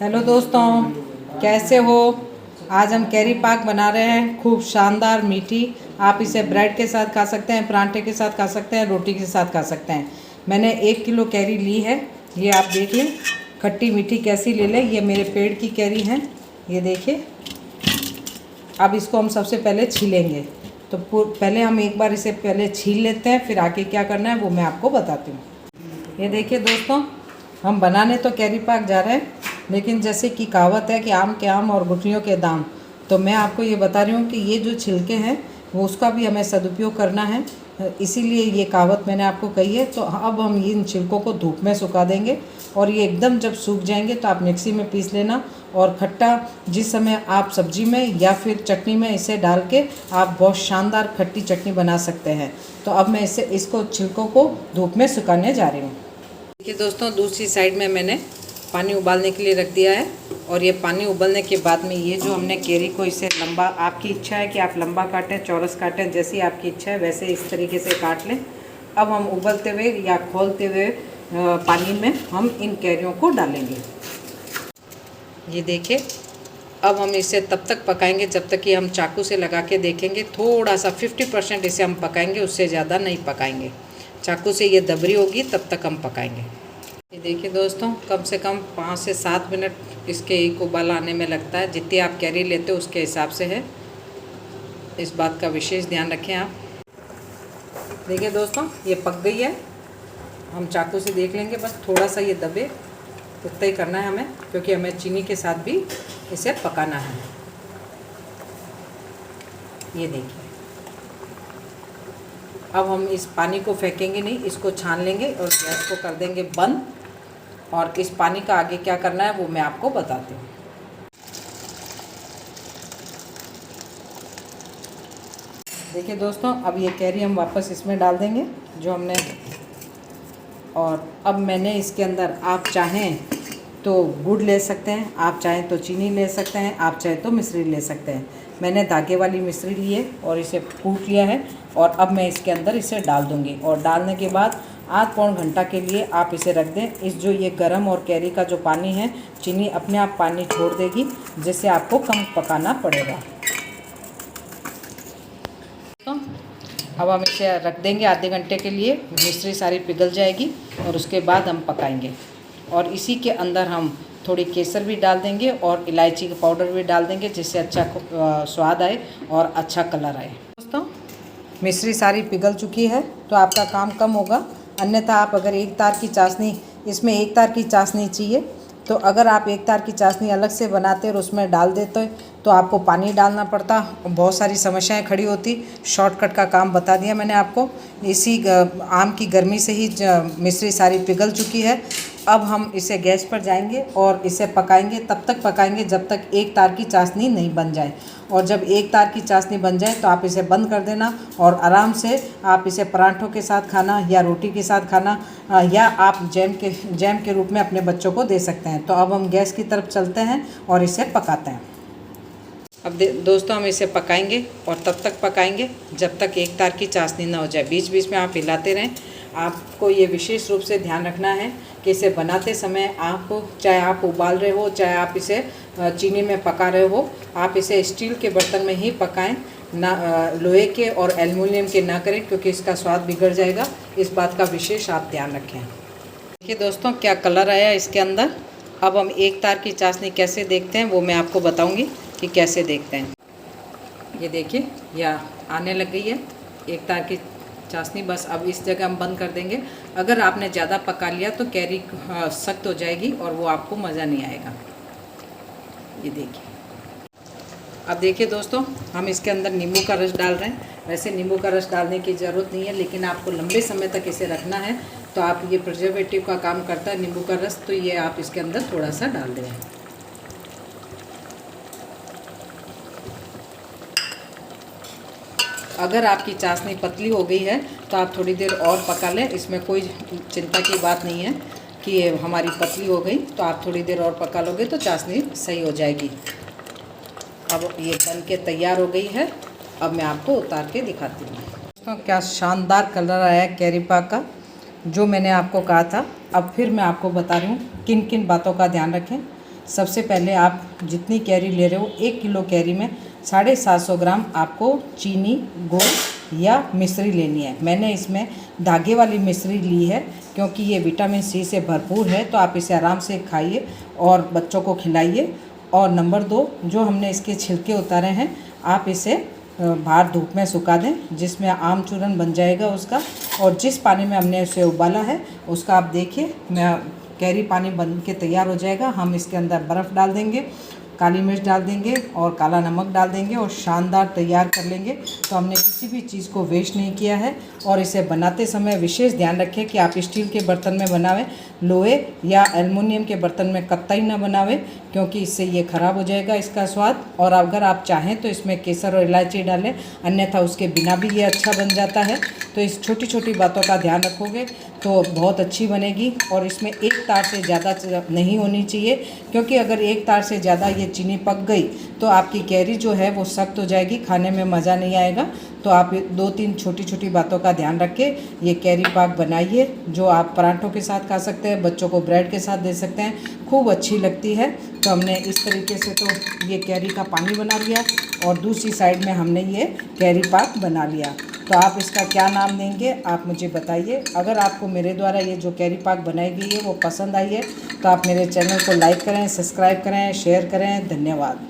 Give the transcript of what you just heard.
Hello दोस्तों, कैसे हो। आज हम कैरी पाक बना रहे हैं, खूब शानदार मीठी। आप इसे ब्रेड के साथ खा सकते हैं, परांठे के साथ खा सकते हैं, रोटी के साथ खा सकते हैं। मैंने 1 किलो कैरी ली है, ये आप देख लें। खट्टी मीठी कैसी ले लें, ये मेरे पेड़ की कैरी हैं, ये देखिए। अब इसको हम सबसे पहले छीलेंगे, तो पहले हम एक बार इसे पहले छील लेते हैं, फिर आगे क्या करना है वो मैं आपको बताती हूँ। ये देखिए दोस्तों, हम बनाने तो कैरी पाक जा रहे हैं, लेकिन जैसे कि कहावत है कि आम के आम और गुठलियों के दाम, तो मैं आपको ये बता रही हूँ कि ये जो छिलके हैं वो उसका भी हमें सदुपयोग करना है, इसीलिए ये कहावत मैंने आपको कही है। तो अब हम इन छिलकों को धूप में सुखा देंगे, और ये एकदम जब सूख जाएंगे तो आप मिक्सी में पीस लेना। और खट्टा जिस समय आप सब्जी में या फिर चटनी में इसे डाल के आप बहुत शानदार खट्टी चटनी बना सकते हैं। तो अब मैं इसको छिलकों को धूप में सुखाने जा रही हूँ। देखिए दोस्तों, दूसरी साइड में मैंने पानी उबालने के लिए रख दिया है, और ये पानी उबलने के बाद में ये जो हमने कैरी को इसे लंबा, आपकी इच्छा है कि आप लंबा काटें, चौरस काटें, जैसी आपकी इच्छा है वैसे इस तरीके से काट लें। अब हम उबलते हुए या खोलते हुए पानी में हम इन कैरियों को डालेंगे। ये देखिए, अब हम इसे तब तक पकाएंगे जब तक कि हम चाकू से लगा के देखेंगे। थोड़ा सा 50% इसे हम पकाएंगे, उससे ज़्यादा नहीं पकाएंगे। चाकू से ये दबरी होगी तब तक हम पकाएंगे। ये देखिए दोस्तों, कम से कम 5 से 7 मिनट इसके एक उबाल आने में लगता है। जितनी आप कैरी लेते हो उसके हिसाब से है, इस बात का विशेष ध्यान रखें आप। देखिए दोस्तों, ये पक गई है। हम चाकू से देख लेंगे, बस थोड़ा सा ये दबे, उतना ही करना है हमें, क्योंकि हमें चीनी के साथ भी इसे पकाना है। ये देखिए, अब हम इस पानी को फेंकेंगे नहीं, इसको छान लेंगे और गैस को कर देंगे बंद। और इस पानी का आगे क्या करना है वो मैं आपको बताती हूँ। देखिए दोस्तों, अब ये कैरी हम वापस इसमें डाल देंगे जो हमने, और अब मैंने इसके अंदर, आप चाहें तो गुड़ ले सकते हैं, आप चाहें तो चीनी ले सकते हैं, आप चाहें तो मिश्री ले सकते हैं। मैंने धागे वाली मिश्री ली है और इसे कूट लिया है, और अब मैं इसके अंदर इसे डाल दूँगी। और डालने के बाद आध पौन घंटा के लिए आप इसे रख दें। इस जो ये गरम और कैरी का जो पानी है, चीनी अपने आप पानी छोड़ देगी, जिससे आपको कम पकाना पड़ेगा। तो अब हम इसे रख देंगे आधे घंटे के लिए, मिश्री सारी पिघल जाएगी और उसके बाद हम पकाएंगे। और इसी के अंदर हम थोड़ी केसर भी डाल देंगे और इलायची का पाउडर भी डाल देंगे, जिससे अच्छा स्वाद आए और अच्छा कलर आए। दोस्तों, मिश्री सारी पिघल चुकी है, तो आपका काम कम होगा। अन्यथा आप अगर एक तार की चाशनी, इसमें एक तार की चाशनी चाहिए, तो अगर आप एक तार की चाशनी अलग से बनाते और उसमें डाल देते तो आपको पानी डालना पड़ता, बहुत सारी समस्याएं खड़ी होती। शॉर्टकट का काम बता दिया मैंने आपको। इसी आम की गर्मी से ही मिश्री सारी पिघल चुकी है। अब हम इसे गैस पर जाएंगे और इसे पकाएंगे, तब तक पकाएंगे जब तक एक तार की चाशनी नहीं बन जाए। और जब एक तार की चाशनी बन जाए तो आप इसे बंद कर देना, और आराम से आप इसे पराठों के साथ खाना या रोटी के साथ खाना, या आप जैम के रूप में अपने बच्चों को दे सकते हैं। तो अब हम गैस की तरफ चलते हैं और इसे पकाते हैं। अब दोस्तों, हम इसे पकाएंगे, और तब तक पकाएंगे जब तक एक तार की चाशनी ना हो जाए। बीच बीच में आप हिलाते रहें। आपको ये विशेष रूप से ध्यान रखना है कि इसे बनाते समय आपको, चाहे आप उबाल रहे हो, चाहे आप इसे चीनी में पका रहे हो, आप इसे स्टील के बर्तन में ही पकाएं, ना लोहे के और एल्युमिनियम के ना करें, क्योंकि इसका स्वाद बिगड़ जाएगा। इस बात का विशेष आप ध्यान रखें। देखिए दोस्तों, क्या कलर आया इसके अंदर। अब हम एक तार की चाशनी कैसे देखते हैं वो मैं आपको बताऊंगी कि कैसे देखते हैं। ये देखिए, यह आने लग गई है एक तार की चाशनी। बस अब इस जगह हम बंद कर देंगे। अगर आपने ज़्यादा पका लिया तो कैरी सख्त हो जाएगी और वो आपको मज़ा नहीं आएगा। ये देखिए, अब देखिए दोस्तों, हम इसके अंदर नींबू का रस डाल रहे हैं। वैसे नींबू का रस डालने की ज़रूरत नहीं है, लेकिन आपको लंबे समय तक इसे रखना है, तो आप, ये प्रिजर्वेटिव का काम करता है नींबू का रस, तो ये आप इसके अंदर थोड़ा सा डाल दें। अगर आपकी चाशनी पतली हो गई है तो आप थोड़ी देर और पका लें, इसमें कोई चिंता की बात नहीं है कि ये हमारी पतली हो गई। तो आप थोड़ी देर और पका लोगे तो चाशनी सही हो जाएगी। अब ये बन के तैयार हो गई है। अब मैं आपको उतार के दिखाती हूँ। दोस्तों, क्या शानदार कलर आया है कैरी पाक का, जो मैंने आपको कहा था। अब फिर मैं आपको बता रही हूँ किन किन बातों का ध्यान रखें। सबसे पहले आप जितनी कैरी ले रहे हो 1 किलो कैरी में 750 ग्राम आपको चीनी, गुड़ या मिश्री लेनी है। मैंने इसमें धागे वाली मिश्री ली है क्योंकि ये विटामिन सी से भरपूर है, तो आप इसे आराम से खाइए और बच्चों को खिलाइए। और नंबर 2, जो हमने इसके छिलके उतारे हैं आप इसे बाहर धूप में सुखा दें, जिसमें आम चूरन बन जाएगा उसका। और जिस पानी में हमने उसे उबाला है उसका आप देखिए, मैं कैरी पानी बन के तैयार हो जाएगा। हम इसके अंदर बर्फ़ डाल देंगे, काली मिर्च डाल देंगे और काला नमक डाल देंगे और शानदार तैयार कर लेंगे। तो हमने किसी भी चीज़ को वेस्ट नहीं किया है। और इसे बनाते समय विशेष ध्यान रखें कि आप स्टील के बर्तन में बनावें, लोहे या एल्युमिनियम के बर्तन में कतई ना बनावें, क्योंकि इससे ये ख़राब हो जाएगा इसका स्वाद। और अगर आप चाहें तो इसमें केसर और इलायची डालें, अन्यथा उसके बिना भी ये अच्छा बन जाता है। तो इस छोटी छोटी बातों का ध्यान रखोगे तो बहुत अच्छी बनेगी। और इसमें 1 तार से ज़्यादा नहीं होनी चाहिए, क्योंकि अगर 1 तार से ज़्यादा ये चीनी पक गई तो आपकी कैरी जो है वो सख्त हो जाएगी, खाने में मज़ा नहीं आएगा। तो आप 2-3 छोटी छोटी बातों का ध्यान रख के ये कैरी पाक बनाइए, जो आप पराठों के साथ खा सकते हैं, बच्चों को ब्रेड के साथ दे सकते हैं, खूब अच्छी लगती है। तो हमने इस तरीके से तो ये कैरी का पानी बना लिया और दूसरी साइड में हमने ये कैरी पाक बना लिया। तो आप इसका क्या नाम देंगे आप मुझे बताइए। अगर आपको मेरे द्वारा ये जो कैरी पाक बनाई गई है वो पसंद आई है तो आप मेरे चैनल को लाइक करें, सब्सक्राइब करें, शेयर करें। धन्यवाद।